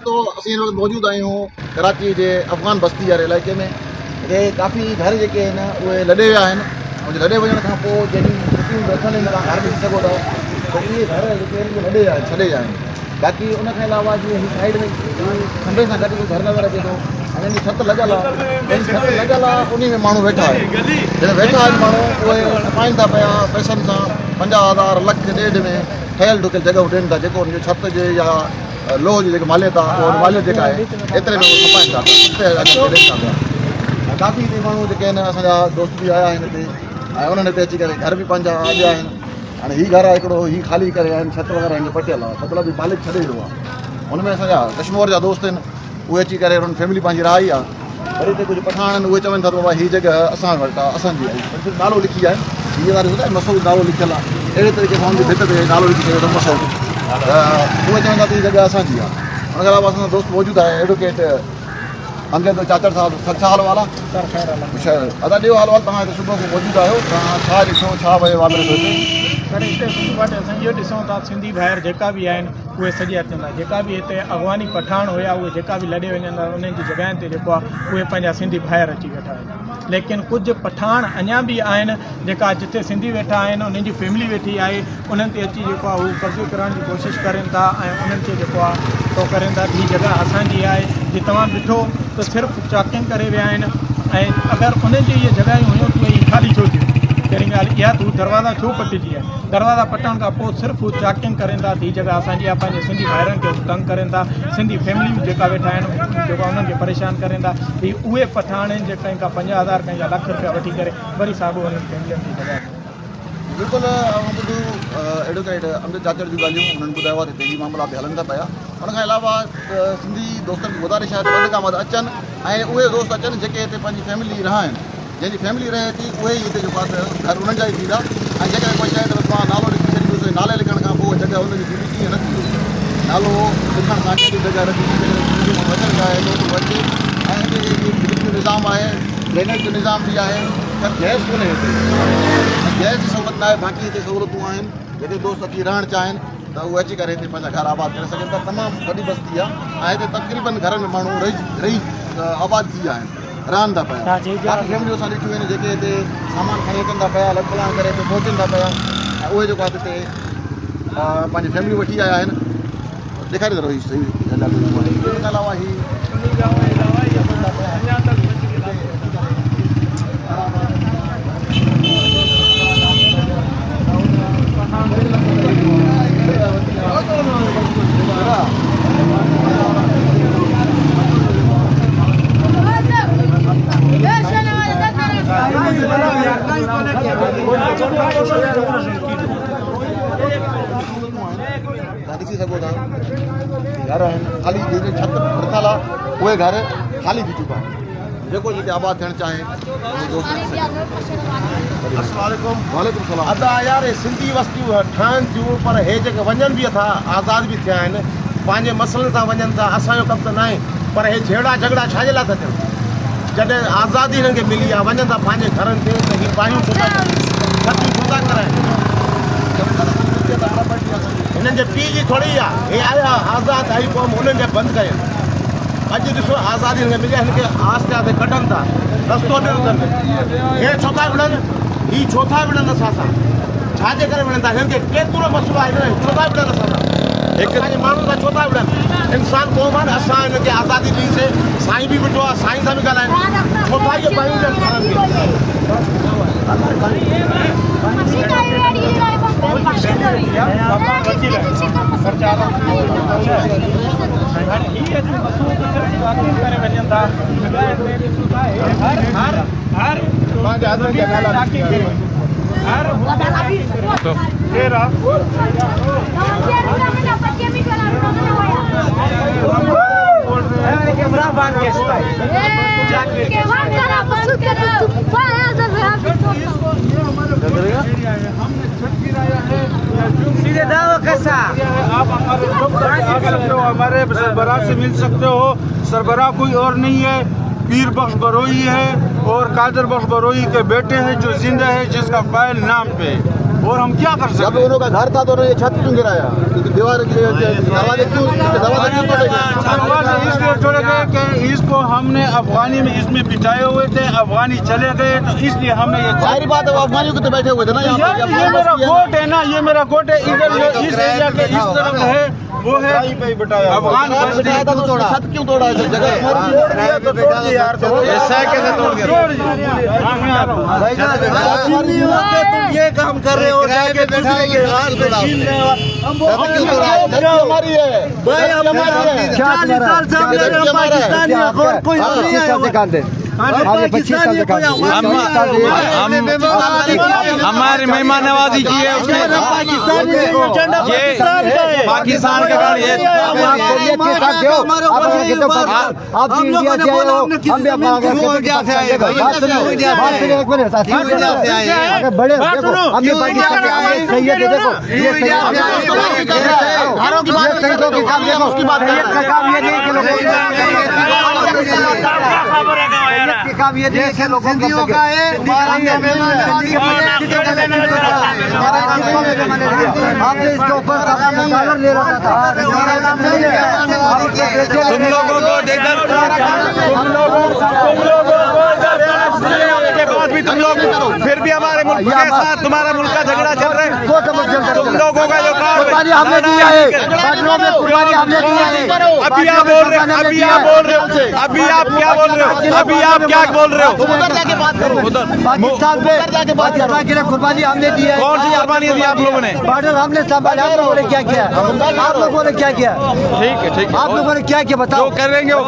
तो असीं हिन वक़्तु मौजूदु आहियूं कराची जे अफ़गान बस्ती वारे इलाइक़े में। हिते काफ़ी घर जेके आहिनि उहे लॾे विया आहिनि ऐं लॾे वञण खां पोइ जॾहिं छुटियूं रखनि तव्हां घर ॾिसी सघो था त इहे घर जेके आहिनि उहे लॾे विया आहिनि, छॾे विया आहिनि। बाक़ी उनखां अलावा जीअं हीअ साइड में खंभे सां गॾु घर नज़र अचे थो, हाणे छत लॻल आहे, छत लॻल आहे उन में माण्हू वेठा आहिनि। जॾहिं वेठा आहिनि माण्हू उहे पाइनि था पिया पैसनि सां 50,000 लख ॾेढ में ठहियल ठुकियल जॻह ॾियनि था, जेको हुनजो छत जे या लोह जी जेकी मालियत आहे उहा मालियत जेका आहे एतिरे में उहे खपाइनि था पिया। काफ़ी हिते माण्हू जेके आहिनि असांजा दोस्त बि आया आहिनि हिते ऐं उन्हनि हिते अची करे घर बि पंहिंजा अॻियां आहिनि। हाणे हीउ घर आहे हिकिड़ो, हीउ ख़ाली करे आहिनि, छत वग़ैरह हिन पटियल आहे, मतिलबु मालिक छॾे वियो आहे। हुनमें असांजा कश्मीर जा दोस्त आहिनि, उहे अची करे उन्हनि फैमिली पंहिंजी रहाई आहे। वरी हिते कुझु पठान आहिनि, उहे चवनि था त बाबा हीअ जॻह असां वटि आहे, असांजी आहे, नालो लिखी आहे, हीअ वारी ॿुधाए मसूद नालो लिखियलु आहे, अहिड़े तरीक़े सां हुनजी भित ते नालो लिखी करे मसूद, उहे चवनि था त हीअ जॻह असांजी आहे। हुनखे अलावा असांजो दोस्त मौजूदु आहे एडवोकेट अंगद चाचर साहब, छा हाल वाला अदा ॾियो हाल वाल, तव्हां हिते सुबुह खां मौजूदु आहियो, तव्हां छा ॾिठो, छा वियो वापरे थो हिते? पर हिते वटि असां इहो ॾिसूं था सिंधी ॿाहिरि जेका बि आहिनि उहे सॼे अचनि था, जेका बि हिते अफ़गानी पठान हुया उहे जेका बि लॾे वञनि था उन्हनि जी जॻहियुनि ते जेको आहे उहे पंहिंजा सिंधी ॿाहिरि अची वेठा आहिनि। लेकिन कुझु पठान अञा बि आहिनि जेका जिते सिंधी वेठा आहिनि, उन्हनि जी फैमिली वेठी आहे, उन्हनि ते अची जेको आहे हू कब्ज़ो करण जी कोशिशि करनि था ऐं उन्हनि खे जेको आहे तो करनि था हीअ जॻह असांजी आहे। जीअं तव्हां ॾिठो त सिर्फ़ु चॉकिंग करे विया आहिनि ऐं अगरि उन्हनि जी इहे जॻहियूं हुयूं त उहे ख़ाली छो थियूं? कहिड़ी ॻाल्हि इहा तूं दरवाज़ा छो पटिजी आहे? दरवाज़ा पटण खां पोइ सिर्फ़ु चॉकिंग करनि था, हीअ जॻह असांजी आहे, पंहिंजे सिंधी भाइरनि खे तंग करनि था, सिंधी फैमिलियूं जेका वेठा आहिनि जेका उन्हनि खे परेशान करनि था। हीअ उहे पठान आहिनि जेका कंहिं खां 50,000 कंहिं खां लख रुपया वठी करे वरी साॻियो उन्हनि फैमिलियुनि जी जॻह। बिल्कुलु एडवोकेट अमजद चाचर जूं ॻाल्हियूं उन्हनि ॿुधायो आहे त हिते हीअ मामला बि हलनि था पिया। उनखां अलावा सिंधी दोस्तनि खे गुज़ारिश आहे त वधि खां वधि अचनि ऐं उहे दोस्त अचनि जेके हिते पंहिंजी फैमिली रहनि, जंहिंजी फैमिली रहे थी उहे ई हिते जेको आहे घर उन्हनि जा ई थींदा। ऐं जेकॾहिं कोई शइ तव्हां नालो लिखी छॾींदुसि, नाले लिखण खां पोइ जॻह हुनजी थींदी कीअं न थींदी, नालो लिखण सां कहिड़ी जॻह रखी वचन चाहे लोग अचे। ऐं हिते बिजली जो निज़ाम आहे, ड्रेनेज जो निज़ाम बि आहे, पर गैस कोन्हे हिते, गैस जी सहूलियत न आहे। बाक़ी हिते सहूलियतूं आहिनि, जेके दोस्त अची रहणु चाहिनि त उहे अची करे हिते पंहिंजा घर आबाद करे सघनि था। तमामु वॾी बस्ती आहे ऐं हिते तक़रीबन घरनि में माण्हू रही आबाद थी विया आहिनि, रहनि था पिया। काफ़ी फैमिलियूं असां ॾिठियूं आहिनि जेके हिते सामान खणी अचनि था पिया, लॻभॻि करे हिते पहुचनि था पिया ऐं उहे जेको आहे हिते पंहिंजी फैमिलियूं वठी आया आहिनि। ॾेखारे थो रही सही हिन खां अलावा ॾिसी सघो था घर आहिनि ख़ाली, जेके छत वरितल आहे उहे घर ख़ाली थी चुका आहिनि। जेको जिते आबाद थियणु चाहे। वालेकुम सलाम। अदा यार सिंधी वस्तियूं ठहनि थियूं पर हे जेके वञनि बि था आज़ाद बि थिया आहिनि, पंहिंजे मसइलनि सां वञनि था, असांजो कमु त न आहे। पर हे झेड़ा झगड़ा छाजे लाइ था थियनि? जॾहिं आज़ादी हिननि खे मिली आहे, वञनि था पंहिंजे घरनि ते, त हीअ पायूं छो था छतियूं छो था कराइनि? हिननि जे पीउ जी थोरी आहे, हे आया आज़ाद आई क़ौम हुननि खे बंदि कयनि। अॼु ॾिसो आज़ादी हिनखे मिली आहे, हिनखे आस्ते आस्ते कढनि था, रस्तो ॾियनि अथनि। हे छो था विढ़नि? हीअ छो था विढ़नि असां सां? छाजे करे विढ़नि था? हिननि खे केतिरो मसइलो आहे, हिन छो था विढ़नि असां सां? असांजे माण्हुनि सां छो था विढ़नि? इंसान क़ौम आहे न, असां हिनखे आज़ादी ॾींसीं। साईं बि ॿुधो आहे, साईं सां बि ॻाल्हाइनि, छो था इहे पायूं ॾियनि घरनि खे? सीधे दावा कैसा आप हमारे सरबराह से मिल सकते हो। सरबराह कोई और नहीं है, पीर बख्श बरोई है और कादर बख्श बरोई के बेटे हैं जो जिंदा है, जिसका फाइल नाम पे। और हम क्या कर सकते हैं? जब उनका घर था तो उन्होंने छत क्यों गिराया? दीवार के दरवाजे क्यों तोड़े गए? दरवाजे इसलिए तोड़े गए कि इसको हमने अफगानी में इसमें बिठाए हुए थे, अफगानी चले गए तो इसलिए हमने ये जाहिर बात है वो अफगानियों के तो बैठे हुए थे ना यहाँ पे। ये मेरा कोट है ना, ये मेरा कोट है। इधर इस एरिया के इस तरफ है वो है अफगान बताया था तो छत क्यों तोड़ा है जगह? ऐसा कैसे तोड़ दिया? ये काम कर रहे हो जाके दूसरे के हाथ में छीन रहे हो। क्यों तोड़ा है? हमारी है भाई, हमारी है। 40 साल से हम रह रहे हैं पाकिस्तानी, और कोई नहीं आया हुआ। पाकिस्तानी कोई हमारे मेहमान नवाजी की है उसने पाकिस्तानी एजेंडा पाकिस्तान का है। पाकिस्तान का गाड़ी है। आप भी इंडिया से आए हो, हम भी अपना बड़े देखो हम भी पाकिस्तान के आए, सही है देखो ये घरों की बात शहीदों की काम देखो उसकी बात कर काम ये नहीं कि लोगों काम ये नहीं कि लोगों का है। आपने इसके ऊपर डॉलर ले रखा था। तुम लोगों को देखकर भी तुम लोग फिर भी हमारे मुल्क के साथ तुम्हारा मुल्क का झगड़ा चल रहा है। तुम लोगों का जो काम हमने दिया है, हमने दिया है। अभी आप बोल रहे हो, अभी आप बोल रहे हो, अभी आप क्या बोल रहे हो, अभी आप क्या बोल रहे हो? उधर जाके बात करो। पाकिस्तान पे पाकिस्तान के लिए कुर्बानी हमने दी है। कौन सी कुर्बानी दी आप लोगों ने? बॉर्डर हमने संभाला। आप लोगों ने क्या किया? आप लोगों ने क्या किया? ठीक है, ठीक है, आप लोगों ने क्या किया बताओ? जो करेंगे वो